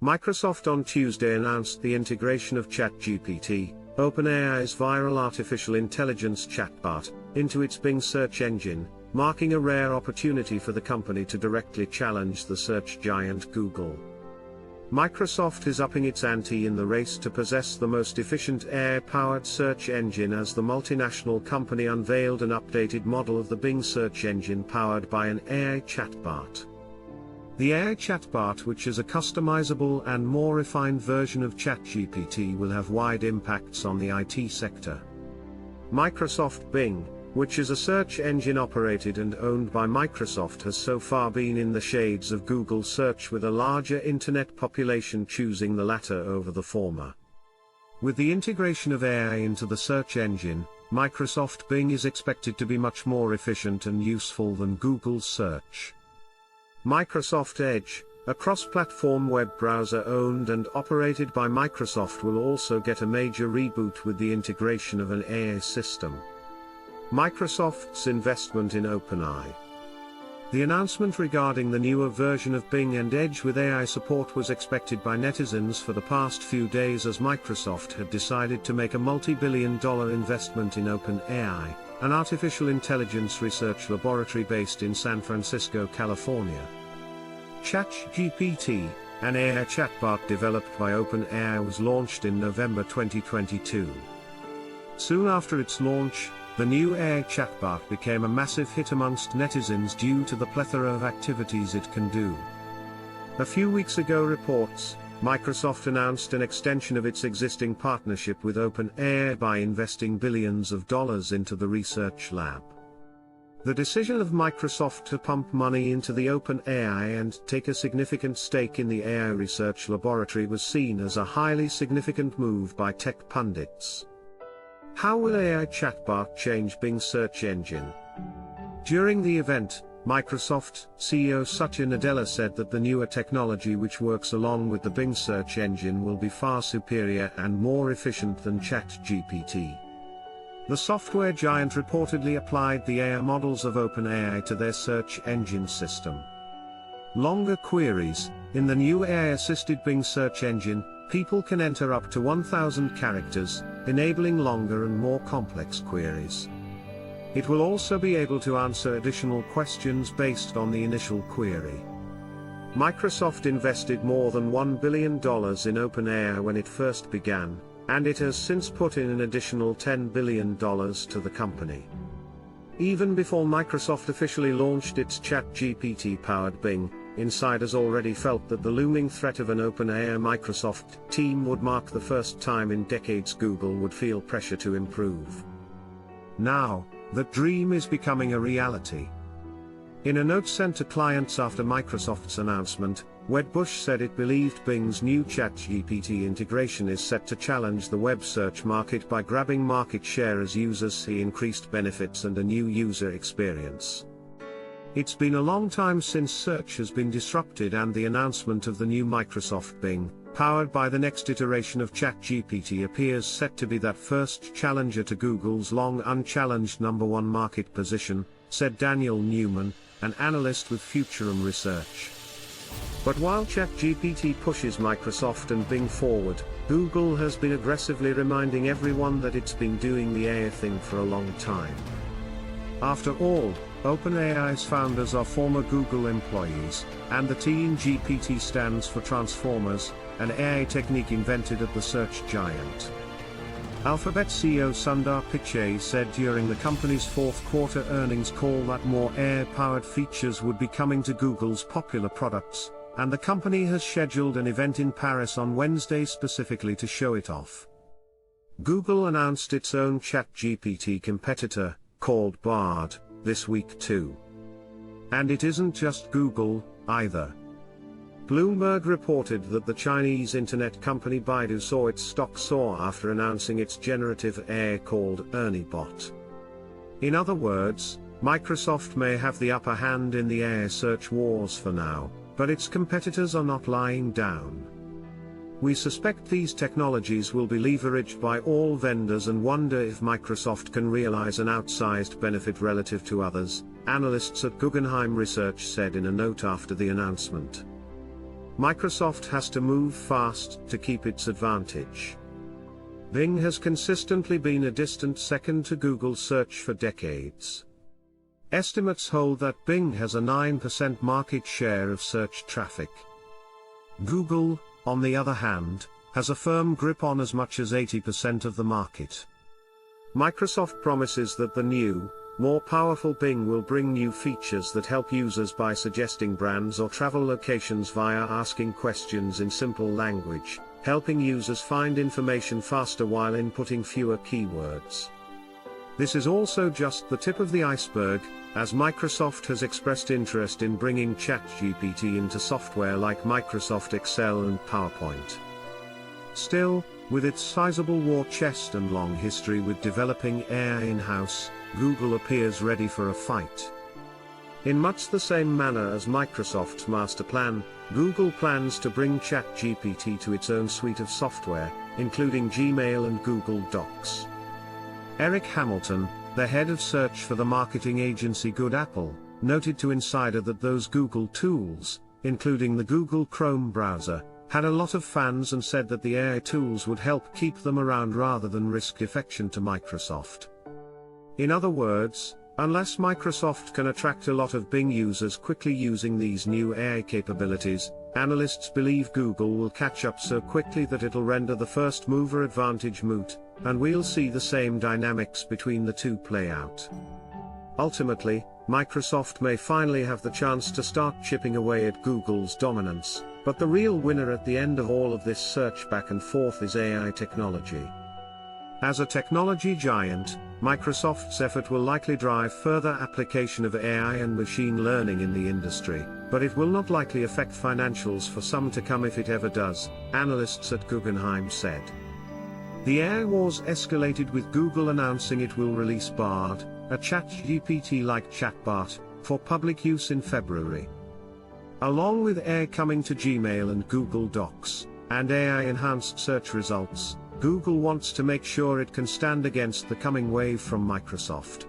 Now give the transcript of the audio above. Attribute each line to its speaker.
Speaker 1: Microsoft on Tuesday announced the integration of ChatGPT, OpenAI's viral artificial intelligence chatbot, into its Bing search engine, marking a rare opportunity for the company to directly challenge the search giant Google. Microsoft is upping its ante in the race to possess the most efficient AI-powered search engine as the multinational company unveiled an updated model of the Bing search engine powered by an AI chatbot. The AI chatbot, which is a customizable and more refined version of ChatGPT, will have wide impacts on the IT sector. Microsoft Bing, which is a search engine operated and owned by Microsoft, has so far been in the shades of Google Search, with a larger internet population choosing the latter over the former. With the integration of AI into the search engine, Microsoft Bing is expected to be much more efficient and useful than Google Search. Microsoft Edge, a cross-platform web browser owned and operated by Microsoft, will also get a major reboot with the integration of an AI system. Microsoft's investment in OpenAI. The announcement regarding the newer version of Bing and Edge with AI support was expected by netizens for the past few days, as Microsoft had decided to make a multi-billion-dollar investment in OpenAI, an artificial intelligence research laboratory based in San Francisco, California. ChatGPT, an AI chatbot developed by OpenAI, was launched in November 2022. Soon after its launch, the new AI chatbot became a massive hit amongst netizens due to the plethora of activities it can do. A few weeks ago, reports, Microsoft announced an extension of its existing partnership with OpenAI by investing billions of dollars into the research lab. The decision of Microsoft to pump money into the OpenAI and take a significant stake in the AI research laboratory was seen as a highly significant move by tech pundits. How will AI chatbot change Bing's search engine? During the event, Microsoft CEO Satya Nadella said that the newer technology, which works along with the Bing search engine, will be far superior and more efficient than ChatGPT. The software giant reportedly applied the AI models of OpenAI to their search engine system. Longer queries. In the new AI-assisted Bing search engine, people can enter up to 1,000 characters, enabling longer and more complex queries. It will also be able to answer additional questions based on the initial query. Microsoft invested more than $1 billion in OpenAI when it first began, and it has since put in an additional $10 billion to the company. Even before Microsoft officially launched its ChatGPT-powered Bing, insiders already felt that the looming threat of an OpenAI Microsoft team would mark the first time in decades Google would feel pressure to improve. Now, that dream is becoming a reality. In a note sent to clients after Microsoft's announcement, Wedbush said it believed Bing's new ChatGPT integration is set to challenge the web search market by grabbing market share as users see increased benefits and a new user experience. It's been a long time since search has been disrupted, and the announcement of the new Microsoft Bing, powered by the next iteration of ChatGPT, appears set to be that first challenger to Google's long unchallenged #1 market position, said Daniel Newman, an analyst with Futurum Research. But while ChatGPT pushes Microsoft and Bing forward, Google has been aggressively reminding everyone that it's been doing the AI thing for a long time. After all, OpenAI's founders are former Google employees, and the T in GPT stands for Transformers, an AI technique invented at the search giant. Alphabet CEO Sundar Pichai said during the company's fourth quarter earnings call that more AI-powered features would be coming to Google's popular products, and the company has scheduled an event in Paris on Wednesday specifically to show it off. Google announced its own ChatGPT competitor, called Bard, this week too. And it isn't just Google, either. Bloomberg reported that the Chinese internet company Baidu saw its stock soar after announcing its generative AI called ErnieBot. In other words, Microsoft may have the upper hand in the AI search wars for now, but its competitors are not lying down. We suspect these technologies will be leveraged by all vendors and wonder if Microsoft can realize an outsized benefit relative to others, analysts at Guggenheim Research said in a note after the announcement. Microsoft has to move fast to keep its advantage. Bing has consistently been a distant second to Google search for decades. Estimates hold that Bing has a 9% market share of search traffic. Google, on the other hand, has a firm grip on as much as 80% of the market. Microsoft promises that the new, more powerful Bing will bring new features that help users by suggesting brands or travel locations via asking questions in simple language, helping users find information faster while inputting fewer keywords. This is also just the tip of the iceberg, as Microsoft has expressed interest in bringing ChatGPT into software like Microsoft Excel and PowerPoint. Still, with its sizable war chest and long history with developing AI in-house, Google appears ready for a fight. In much the same manner as Microsoft's master plan, Google plans to bring ChatGPT to its own suite of software, including Gmail and Google Docs. Eric Hamilton, the head of search for the marketing agency Good Apple, noted to Insider that those Google tools, including the Google Chrome browser, had a lot of fans and said that the AI tools would help keep them around rather than risk defection to Microsoft. In other words, unless Microsoft can attract a lot of Bing users quickly using these new AI capabilities, analysts believe Google will catch up so quickly that it'll render the first mover advantage moot, and we'll see the same dynamics between the two play out. Ultimately, Microsoft may finally have the chance to start chipping away at Google's dominance, but the real winner at the end of all of this search back and forth is AI technology. As a technology giant, Microsoft's effort will likely drive further application of AI and machine learning in the industry, but it will not likely affect financials for some to come if it ever does, analysts at Guggenheim said. The AI wars escalated with Google announcing it will release Bard, a ChatGPT-like chatbot, for public use in February. Along with AI coming to Gmail and Google Docs, and AI-enhanced search results, Google wants to make sure it can stand against the coming wave from Microsoft.